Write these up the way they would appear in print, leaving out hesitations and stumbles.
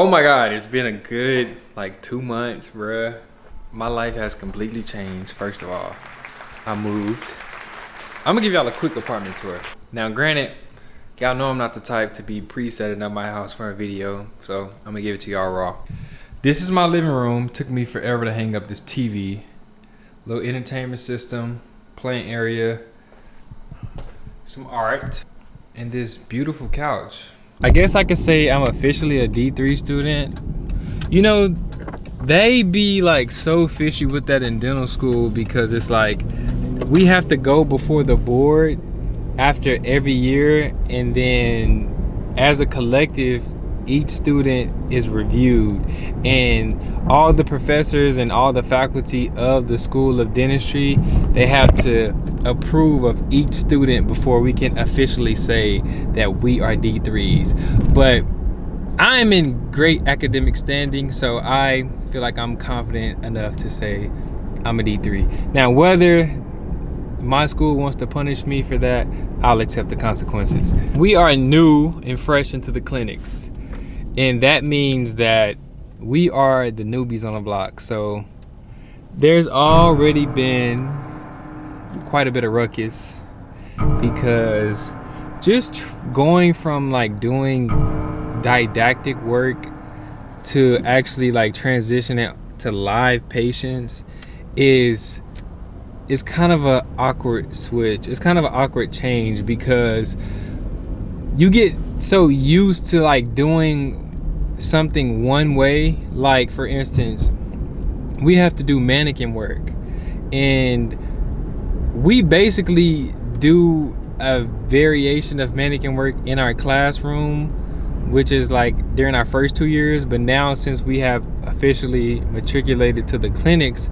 Oh my God, it's been a good like 2 months, bruh. My life has completely changed. First of all, I moved. I'm gonna give y'all a quick apartment tour. Now, granted, y'all know I'm not the type to be pre-setting up my house for a video, so I'm gonna give it to y'all raw. This is my living room. Took me forever to hang up this TV. Little entertainment system, playing area, some art, and this beautiful couch. I guess I could say I'm officially a D3 student. You know, they be like so fishy with that in dental school because it's like we have to go before the board after every year, and then as a collective each student is reviewed, and all the professors and all the faculty of the School of Dentistry, they have to approve of each student before we can officially say that we are D3s. But I am in great academic standing, so I feel like I'm confident enough to say I'm a D3. Now, whether my school wants to punish me for that, I'll accept the consequences. We are new and fresh into the clinics, and that means that we are the newbies on the block. So there's already been quite a bit of ruckus because just going from like doing didactic work to actually like transition it to live patients is kind of an awkward switch. It's kind of an awkward change because you get so used to like doing something one way. Like, for instance, we have to do mannequin work, and we basically do a variation of mannequin work in our classroom, which is like during our first 2 years. But now, since we have officially matriculated to the clinics,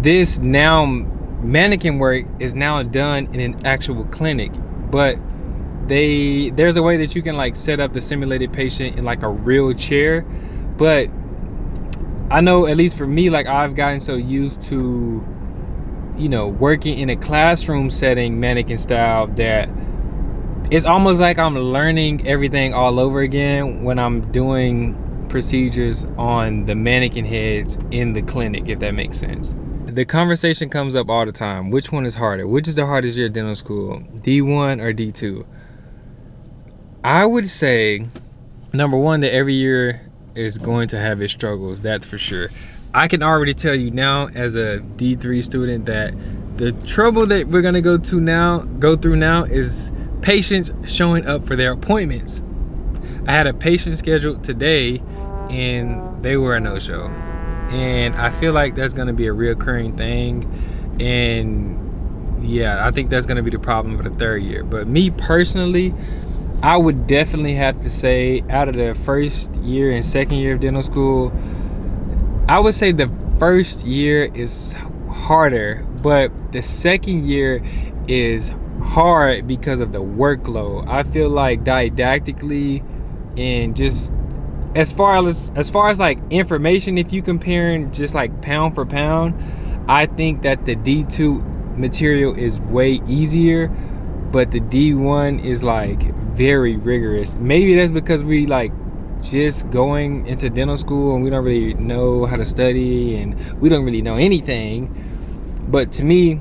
this now mannequin work is now done in an actual clinic. But there's a way that you can like set up the simulated patient in like a real chair. But I know, at least for me, like I've gotten so used to, you know, working in a classroom setting mannequin style that it's almost like I'm learning everything all over again when I'm doing procedures on the mannequin heads in the clinic, if that makes sense. The conversation comes up all the time. Which one is harder? Which is the hardest year of dental school? D1 or D2? I would say, number one, that every year is going to have its struggles, that's for sure. I can already tell you now as a D3 student that the trouble that we're gonna go through now is patients showing up for their appointments. I had a patient scheduled today and they were a no-show. And I feel like that's gonna be a reoccurring thing. And yeah, I think that's gonna be the problem for the third year. But me personally, I would definitely have to say, out of the first year and second year of dental school, I would say the first year is harder, but the second year is hard because of the workload. I feel like didactically, and just as far as like information, if you comparing just like pound for pound, I think that the D2 material is way easier, but the D1 is like very rigorous. Maybe that's because we like just going into dental school and we don't really know how to study and we don't really know anything. But to me,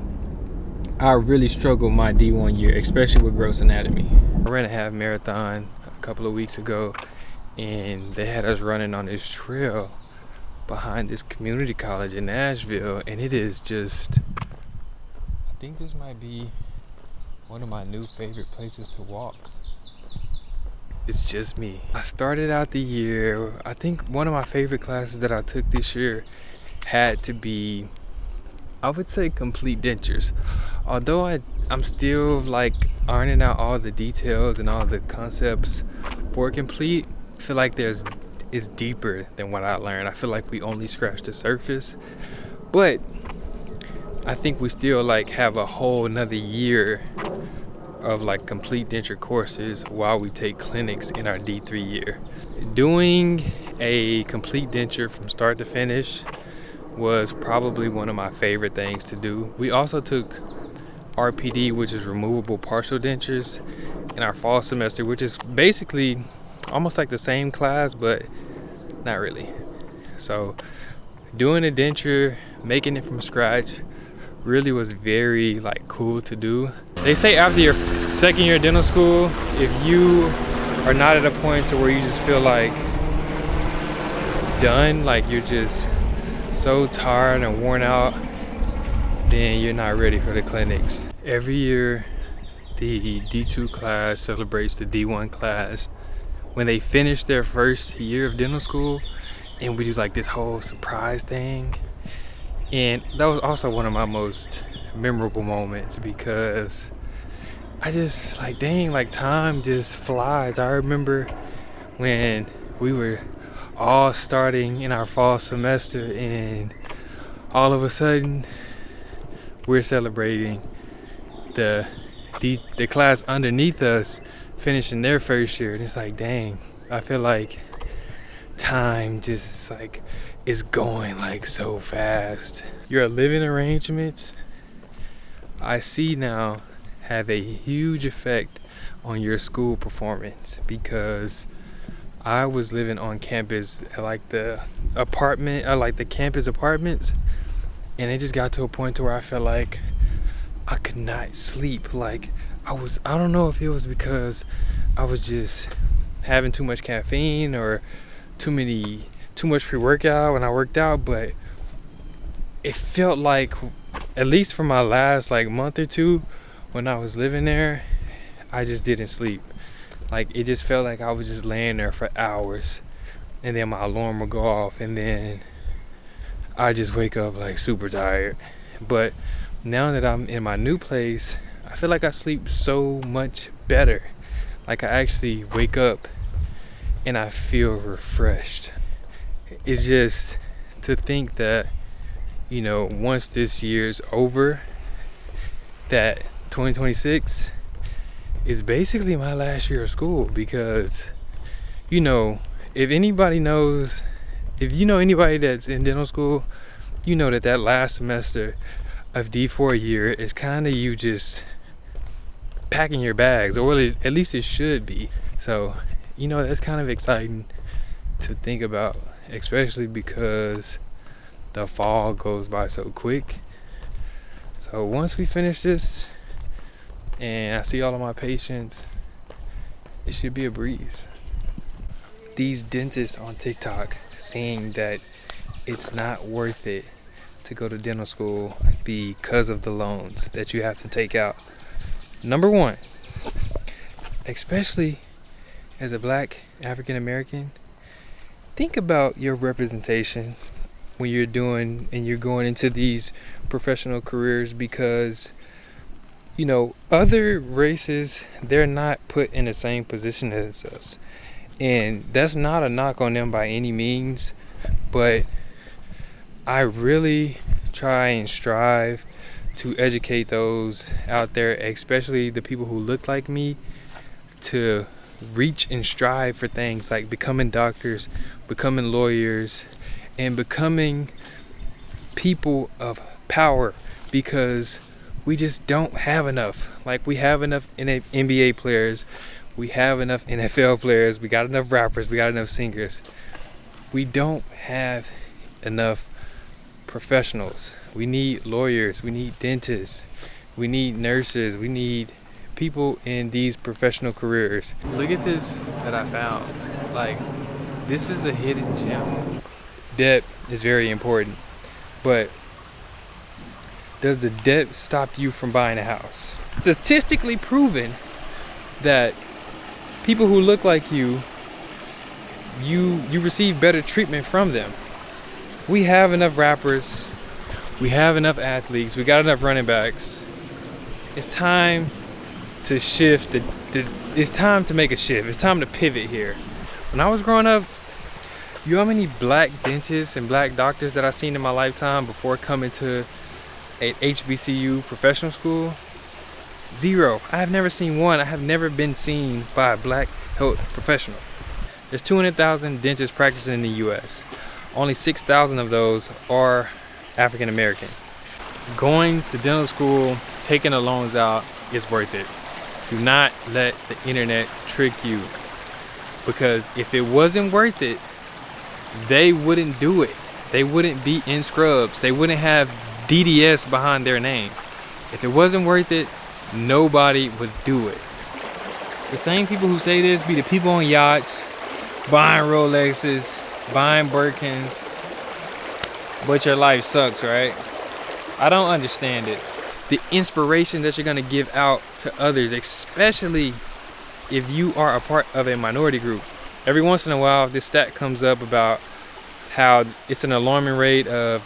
I really struggled my D1 year, especially with gross anatomy. I ran a half marathon a couple of weeks ago, and they had us running on this trail behind this community college in Nashville, and it is just, I think this might be one of my new favorite places to walk. It's just me. I started out the year, I think one of my favorite classes that I took this year had to be, I would say, complete dentures. Although I'm still like ironing out all the details and all the concepts for complete, I feel like it's deeper than what I learned. I feel like we only scratched the surface, but I think we still like have a whole another year of like complete denture courses while we take clinics in our D3 year. Doing a complete denture from start to finish was probably one of my favorite things to do. We also took RPD, which is removable partial dentures, in our fall semester, which is basically almost like the same class, but not really. So doing a denture, making it from scratch, really was very like cool to do. They say after your second year of dental school, if you are not at a point to where you just feel like done, like you're just so tired and worn out, then you're not ready for the clinics. Every year the D2 class celebrates the D1 class when they finish their first year of dental school, and we do like this whole surprise thing. And that was also one of my most memorable moments because I just like, dang, like time just flies. I remember when we were all starting in our fall semester and all of a sudden we're celebrating the class underneath us finishing their first year, and it's like, dang, I feel like time just like is going like so fast. Your living arrangements, I see now, have a huge effect on your school performance, because I was living on campus at like the campus apartments, and it just got to a point to where I felt like I could not sleep. Like I don't know if it was because I was just having too much caffeine or too much pre-workout when I worked out, but it felt like, at least for my last like month or two when I was living there, I just didn't sleep. Like it just felt like I was just laying there for hours, and then my alarm would go off, and then I just wake up like super tired. But now that I'm in my new place, I feel like I sleep so much better. Like I actually wake up and I feel refreshed. It's just to think that, you know, once this year's over, that 2026 is basically my last year of school, because, you know, if you know anybody that's in dental school, you know that last semester of D4 year is kind of you just packing your bags, or at least it should be. So, you know, that's kind of exciting to think about, especially because the fall goes by so quick. So once we finish this and I see all of my patients, it should be a breeze. These dentists on TikTok saying that it's not worth it to go to dental school because of the loans that you have to take out. Number one, especially as a Black African American, think about your representation when you're going into these professional careers, because, you know, other races, they're not put in the same position as us. And that's not a knock on them by any means, but I really try and strive to educate those out there, especially the people who look like me, to reach and strive for things like becoming doctors, becoming lawyers, and becoming people of power, because we just don't have enough. Like, we have enough NBA players, we have enough NFL players, we got enough rappers, we got enough singers. We don't have enough professionals. We need lawyers, we need dentists, we need nurses, we need people in these professional careers. Look at this that I found. Like, this is a hidden gem. Debt is very important, but does the debt stop you from buying a house? Statistically proven that people who look like you receive better treatment from them. We have enough rappers, we have enough athletes, we got enough running backs. It's time to shift. It's time to make a shift. It's time to pivot here. When I was growing up, you know how many Black dentists and Black doctors that I seen in my lifetime before coming to a HBCU professional school? Zero. I have never seen one. I have never been seen by a Black health professional. There's 200,000 dentists practicing in the US. Only 6,000 of those are African American. Going to dental school, taking the loans out, is worth it. Do not let the internet trick you. Because if it wasn't worth it, they wouldn't do it. They wouldn't be in scrubs. They wouldn't have DDS behind their name. If it wasn't worth it, nobody would do it. The same people who say this be the people on yachts, buying Rolexes, buying Birkins, but your life sucks, right? I don't understand it. The inspiration that you're gonna give out to others, especially if you are a part of a minority group. Every once in a while, this stat comes up about how it's an alarming rate of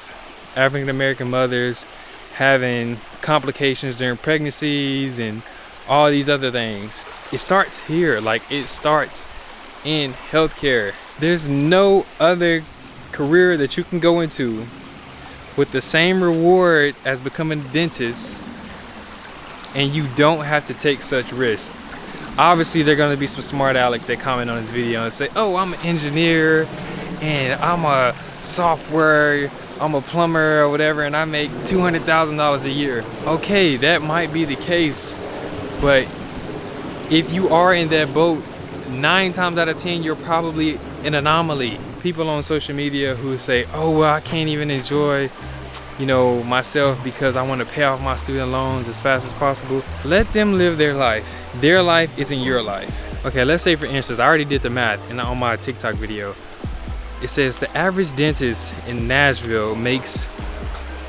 African American mothers having complications during pregnancies and all these other things. It starts here, like it starts in healthcare. There's no other career that you can go into with the same reward as becoming a dentist and you don't have to take such risk. Obviously, there are going to be some smart Alex that comment on this video and say, oh, I'm an engineer and I'm a software, I'm a plumber or whatever, and I make $200,000 a year. Okay, that might be the case, but if you are in that boat, 9 times out of 10, you're probably an anomaly. People on social media who say, oh, well, I can't even enjoy, you know, myself because I want to pay off my student loans as fast as possible. Let them live their life. Their life isn't your life. Okay, let's say for instance, I already did the math and on my TikTok video. It says the average dentist in Nashville makes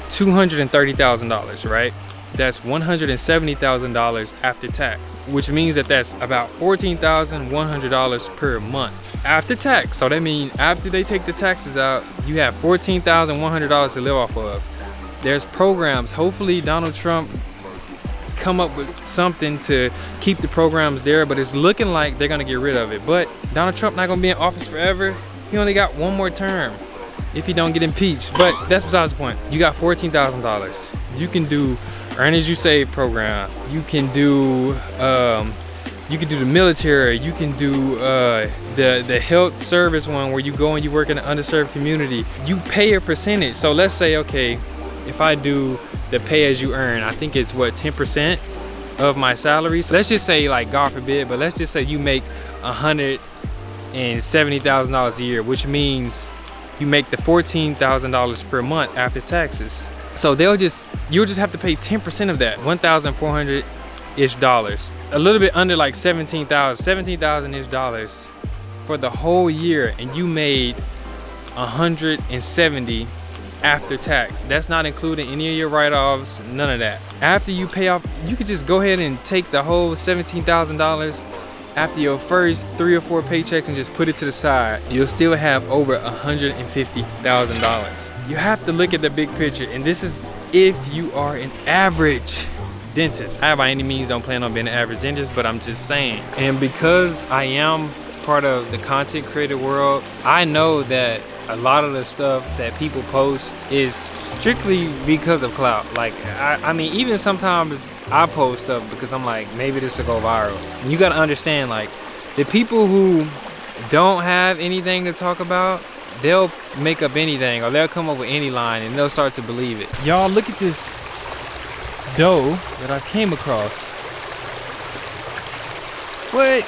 $230,000, right? That's $170,000 after tax, which means that that's about $14,100 per month after tax. So that means after they take the taxes out, you have $14,100 to live off of. There's programs. Hopefully Donald Trump come up with something to keep the programs there, but it's looking like they're gonna get rid of it. But Donald Trump not gonna be in office forever. He only got 1 more term if he don't get impeached. But that's besides the point. You got $14,000. You can do Earn As You Save program. You can do the military. You can do the health service one where you go and you work in an underserved community. You pay a percentage. So let's say, okay, if I do the pay as you earn, I think it's what, 10% of my salary. So let's just say, like, God forbid, but let's just say you make $170,000 a year, which means you make the $14,000 per month after taxes. So you'll just have to pay 10% of that, $1,400-ish dollars. A little bit under like $17,000-ish dollars for the whole year, and you made $170 after tax. That's not including any of your write-offs, none of that. After you pay off, you could just go ahead and take the whole $17,000 after your first 3 or 4 paychecks and just put it to the side. You'll still have over $150,000. You have to look at the big picture, and this is if you are an average dentist. I by any means don't plan on being an average dentist, but I'm just saying. And because I am part of the content creator world, I know that a lot of the stuff that people post is strictly because of clout. Like, I mean, even sometimes I post stuff because I'm like, maybe this will go viral. And you gotta understand, like, the people who don't have anything to talk about, they'll make up anything or they'll come up with any line and they'll start to believe it. Y'all, look at this dough that I came across. What?